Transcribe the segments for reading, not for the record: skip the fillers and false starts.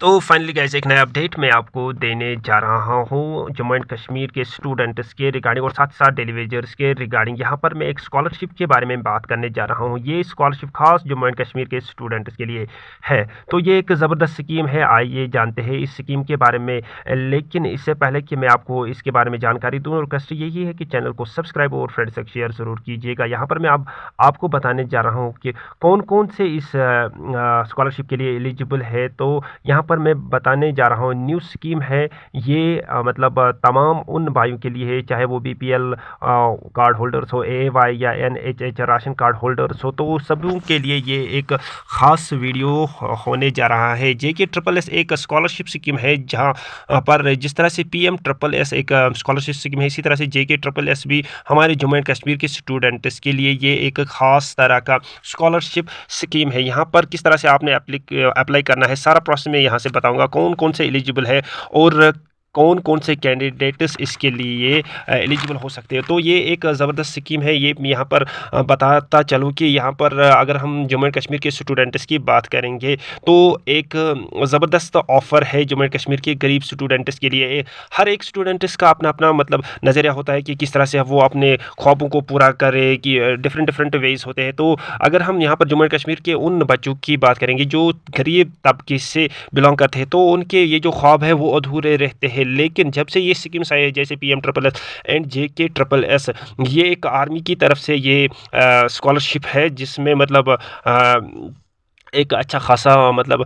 तो finally guys एक नया अपडेट मैं आपको देने जा रहा हूँ जम्मू एंड कश्मीर के स्टूडेंट्स के रिगार्डिंग और साथ साथ डेली वेजर्स के रिगार्डिंग। यहाँ पर मैं एक स्कॉलरशिप के बारे में बात करने जा रहा हूँ। ये स्कॉलरशिप खास जम्मू एंड कश्मीर के स्टूडेंट्स के लिए है। तो ये एक ज़बरदस्त स्कीम है, आइए जानते हैं इस स्कीम के बारे में। लेकिन इससे पहले कि मैं आपको इसके बारे में जानकारी दूँ, रिक्वेस्ट यही है कि चैनल को सब्सक्राइब और फ्रेंड्स तक शेयर ज़रूर कीजिएगा। यहाँ पर मैं आपको बताने जा रहा हूँ कि कौन कौन से इस स्कॉलरशिप के लिए एलिजिबल है। तो यहाँ पर मैं बताने जा रहा हूँ न्यू स्कीम है ये, मतलब तमाम उन भाइयों के लिए है, चाहे वो बीपीएल कार्ड होल्डर्स हो, एवाई या एनएचएच राशन कार्ड होल्डर्स हो, तो सबों के लिए ये एक खास वीडियो होने जा रहा है। जेके ट्रिपल एस एक स्कॉलरशिप स्कीम है जहाँ पर जिस तरह से पीएम ट्रिपल एस एक स्कॉलरशिप स्कीम है, इसी तरह से जेके ट्रिपल एस भी हमारे जम्मू एंड कश्मीर के स्टूडेंट्स के लिए ये एक खास तरह का स्कॉलरशिप स्कीम है। यहाँ पर किस तरह से आपने अप्लाई करना है, सारा प्रोसेस मैं यहाँ से बताऊंगा। कौन कौन से एलिजिबल है और कौन कौन से कैंडिडेट्स इसके लिए एलिजिबल हो सकते हैं। तो ये एक ज़बरदस्त स्कीम है। ये यहाँ पर बताता चलूँ कि यहाँ पर अगर हम जम्मू एंड कश्मीर के स्टूडेंट्स की बात करेंगे तो एक ज़बरदस्त ऑफ़र है जम्मू एंड कश्मीर के गरीब स्टूडेंट्स के लिए। हर एक स्टूडेंट्स का अपना अपना मतलब नज़रिया होता है कि किस तरह से वो अपने ख्वाबों को पूरा करे, कि डिफरेंट डिफरेंट वेज होते हैं। तो अगर हम यहाँ पर जम्मू एंड कश्मीर के उन बच्चों की बात करेंगे जो गरीब तबके से बिलोंग करते हैं, तो उनके ये जो ख्वाब है वो अधूरे रहते हैं। लेकिन जब से ये स्कीम्स आई है जैसे PM triple S and JK triple S, ये एक आर्मी की तरफ से ये स्कॉलरशिप है जिसमें मतलब एक अच्छा खासा मतलब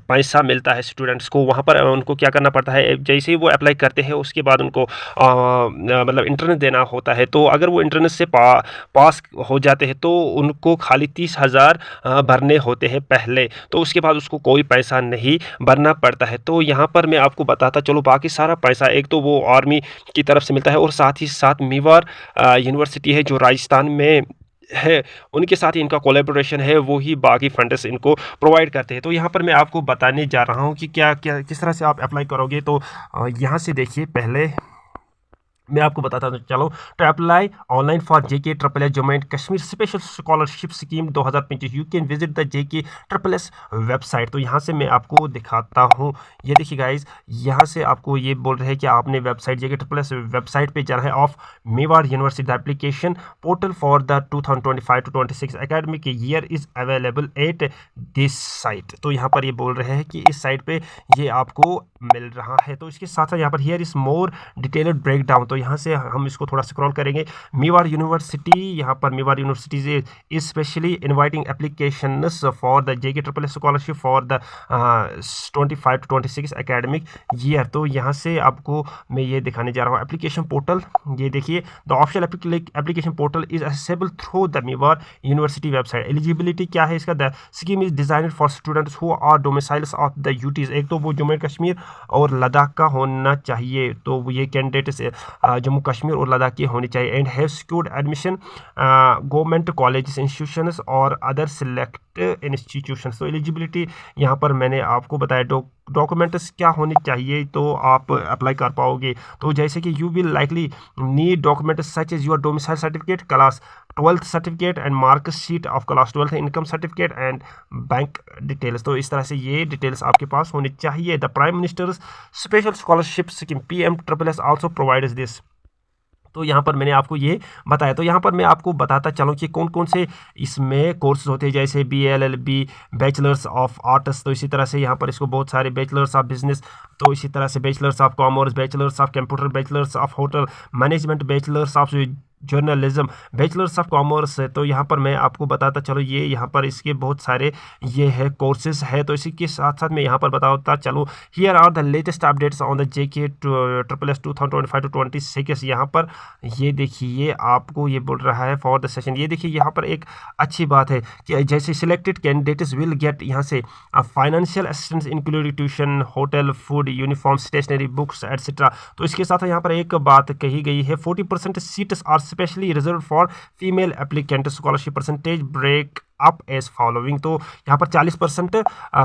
पैसा मिलता है स्टूडेंट्स को। वहाँ पर उनको क्या करना पड़ता है, जैसे ही वो अप्लाई करते हैं उसके बाद उनको मतलब इंटरनेट देना होता है। तो अगर वो इंटरनेट से पास हो जाते हैं तो उनको खाली 30,000 भरने होते हैं पहले, तो उसके बाद उसको कोई पैसा नहीं भरना पड़ता है। तो यहाँ पर मैं आपको बताता चलो, बाकी सारा पैसा एक तो वो आर्मी की तरफ से मिलता है और साथ ही साथ मेवाड़ यूनिवर्सिटी है जो राजस्थान में है, उनके साथ ही इनका कोलैबोरेशन है, वो ही बाकी फंड्स इनको प्रोवाइड करते हैं। तो यहाँ पर मैं आपको बताने जा रहा हूँ कि क्या क्या किस तरह से आप अप्लाई करोगे। तो यहाँ से देखिए, पहले मैं आपको बताता हूँ चलो। तो apply online for JK triple S Jammu and Kashmir special scholarship scheme 2025 you can visit the JK triple S website. तो यहाँ से मैं आपको दिखाता हूँ, ये देखिए गाइज, यहाँ से आपको ये बोल रहे हैं कि आपने वेबसाइट जेके ट्रिपल एस वेबसाइट पे जाना है of Mewar university. The application portal for the 2025-26 academic year is available at this site. तो यहाँ पर ये बोल रहे हैं कि इस साइट पे ये आपको मिल रहा है। तो इसके साथ साथ यहाँ पर here is more detailed break down. तो यहाँ से हम इसको थोड़ा स्क्रॉल करेंगे। मेवाड़ यूनिवर्सिटी, यहाँ पर Mewar university is specially inviting applications for the JK triple S scholarship for the 25-26 academic year. तो यहाँ से आपको मैं ये दिखाने जा रहा हूँ एप्लीकेशन पोर्टल। ये देखिए, the official application portal is accessible through the Mewar University website. Eligibility क्या है इसका, the scheme is designed for students who are domiciles of the UTs. एक तो वो जम्मू एंड कश्मीर और लद्दाख का होना चाहिए, तो ये कैंडिडेट से जम्मू कश्मीर और लद्दाख के होने चाहिए। And have secured admission government colleges institutions और अदर सिलेक्ट इंस्टीट्यूशंस। तो एलिजिबिलिटी यहाँ पर मैंने आपको बताया। डॉक्यूमेंट्स क्या होने चाहिए तो आप अप्लाई कर पाओगे। तो जैसे कि you will likely need documents such as your domicile certificate, class 12th certificate and mark sheet of class 12th, income certificate and bank details. तो इस तरह से ये डिटेल्स आपके पास होनी चाहिए। The prime ministers special scholarship scheme PM triple S also provides this. तो यहाँ पर मैंने आपको ये बताया। तो यहाँ पर मैं आपको बताता चलूँ कि कौन कौन से इसमें कोर्सेज होते हैं, जैसे BLLB बैचलर्स ऑफ आर्ट्स। तो इसी तरह से यहाँ पर इसको बहुत सारे बैचलर्स ऑफ बिजनेस, तो इसी तरह से bachelors of commerce, bachelors of computer, bachelors of hotel management, bachelors of journalism, bachelors of commerce है। तो यहाँ पर मैं आपको बताता चलो, ये यहाँ पर इसके बहुत सारे ये है कोर्सेज है। तो इसी के साथ साथ मैं यहाँ पर बताता चलो, here are the latest updates on the JK triple S 2025-26। यहाँ पर ये देखिए, आपको ये बोल रहा है फॉर द सेशन। ये देखिए, यहाँ पर एक अच्छी बात है कि जैसे सिलेक्टेड कैंडिडेट्स विल गेट यहाँ से financial assistance including tuition, hotel, food, uniform, stationery, books etcetera. तो इसके साथ यहाँ पर एक बात कही गई है, 40% seats are specially reserve for female applicant, scholarship percentage break up as following. तो यहाँ पर 40%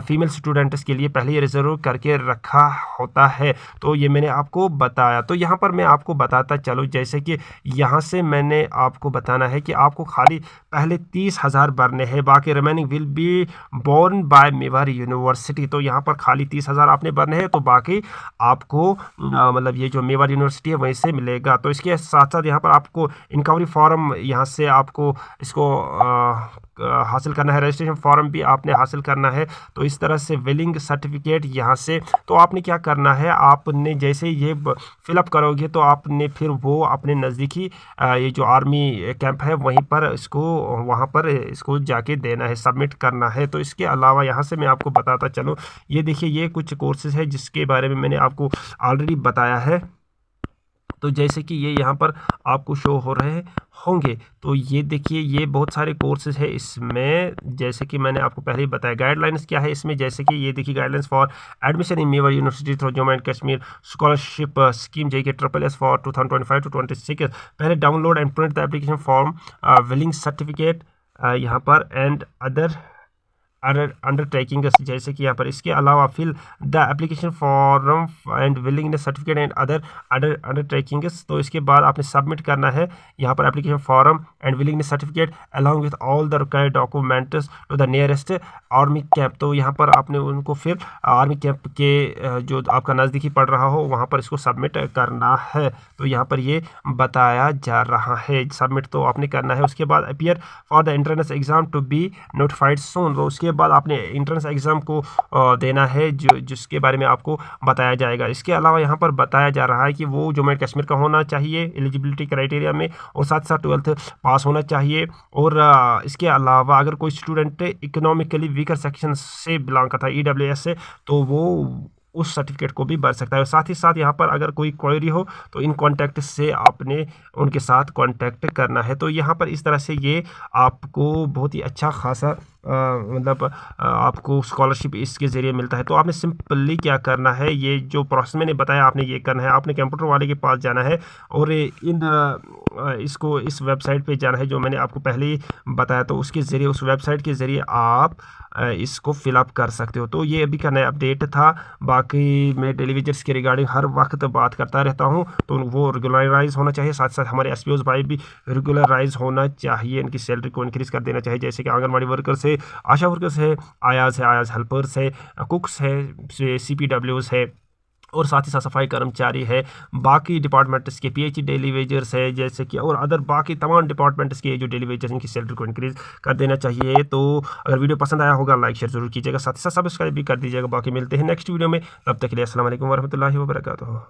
फीमेल स्टूडेंट्स के लिए पहले ही रिजर्व करके रखा होता है। तो ये मैंने आपको बताया। तो यहाँ पर मैं आपको बताता चलूँ, जैसे कि यहाँ से मैंने आपको बताना है कि आपको खाली पहले 30,000 भरने हैं, बाकी remaining will be borne by Mewar University. तो यहाँ पर खाली 30,000 आपने भरने हैं, तो बाकी आपको मतलब ये जो मेवाड़ यूनिवर्सिटी है वहीं से मिलेगा। तो इसके साथ साथ यहाँ पर आपको इंक्वायरी फॉर्म यहाँ से आपको इसको हासिल करना है, रजिस्ट्रेशन फॉर्म भी आपने हासिल करना है। तो इस तरह से विलिंग सर्टिफिकेट यहाँ से, तो आपने क्या करना है, आपने जैसे ये फिलअप करोगे तो आपने फिर वो अपने नज़दीकी ये जो आर्मी कैंप है वहीं पर इसको वहाँ पर इसको जाके देना है, सबमिट करना है। तो इसके अलावा यहाँ से मैं आपको बताता चलूँ, ये देखिए ये कुछ कोर्सेज़ है जिसके बारे में मैंने आपको ऑलरेडी बताया है। तो जैसे कि ये यहाँ पर आपको शो हो रहे होंगे, तो ये देखिए ये बहुत सारे कोर्सेज है इसमें, जैसे कि मैंने आपको पहले ही बताया। गाइडलाइंस क्या है इसमें, जैसे कि ये देखिए guidelines for admission in Mewar university through Jammu and Kashmir scholarship scheme JK SSS for 2025 to 26। पहले download and print the application form, willing certificate यहाँ पर एंड अदर अंडरटेकिंग, जैसे कि यहाँ पर। इसके अलावा fill the application form and willingness certificate and other undertakings. तो इसके बाद आपने सबमिट करना है यहाँ पर application form and willingness certificate along with all the required documents to the nearest army camp. तो यहाँ पर आपने उनको फिर आर्मी कैंप के जो आपका नज़दीकी पड़ रहा हो वहाँ पर इसको सबमिट करना है। तो यहाँ पर ये बताया जा रहा है, सबमिट तो आपने करना है। उसके बाद appear for the entrance exam to be notified soon. तो उसके बाद आपने एंट्रेंस एग्ज़ाम को देना है जिसके बारे में आपको बताया जाएगा। इसके अलावा यहाँ पर बताया जा रहा है कि वो जम्मू एंड कश्मीर का होना चाहिए एलिजिबिलिटी क्राइटेरिया में, और साथ साथ 12th पास होना चाहिए। और इसके अलावा अगर कोई स्टूडेंट इकोनॉमिकली वीकर सेक्शन से बिलोंग करता है EWS से, तो वो उस सर्टिफिकेट को भी भर सकता है। साथ ही साथ यहाँ पर अगर कोई क्वेरी हो तो इन कॉन्टैक्ट से आपने उनके साथ कॉन्टैक्ट करना है। तो यहाँ पर इस तरह से ये आपको बहुत ही अच्छा खासा मतलब आपको स्कॉलरशिप इसके ज़रिए मिलता है। तो आपने सिंपली क्या करना है, ये जो प्रोसेस मैंने बताया आपने ये करना है। आपने कंप्यूटर वाले के पास जाना है और इसको इस वेबसाइट पे जाना है जो मैंने आपको पहले ही बताया। तो उसके ज़रिए उस वेबसाइट के ज़रिए आप इसको फिलअप कर सकते हो। तो ये अभी का नया अपडेट था। बाकी मैं टेलीविजन्स के रिगार्डिंग हर वक्त बात करता रहता हूँ, तो वो रेगुलराइज होना चाहिए। साथ साथ हमारे SPOs भाई भी रेगुलराइज होना चाहिए, इनकी सैलरी को इंक्रीज़ कर देना चाहिए। जैसे कि आंगनबाड़ी वर्कर्स है, आशा वर्कर्स है, आयाज हेल्पर्स है, कुक्स है, CPWs है, और साथ ही साथ सफाई कर्मचारी है। बाकी डिपार्टमेंट्स के PhD डेली वेजर्स है, जैसे कि और अदर बाकी तमाम डिपार्टमेंट्स के जो डेली वेजर्स इनकी सैलरी को इंक्रीज़ कर देना चाहिए। तो अगर वीडियो पसंद आया होगा लाइक शेयर जरूर कीजिएगा, साथ ही साथ सब्सक्राइब भी कर दीजिएगा। बाकी मिलते हैं नेक्स्ट वीडियो में, तब तक के लिए अस्सलाम वालेकुम वरहमतुल्लाहि वबरकातुहू।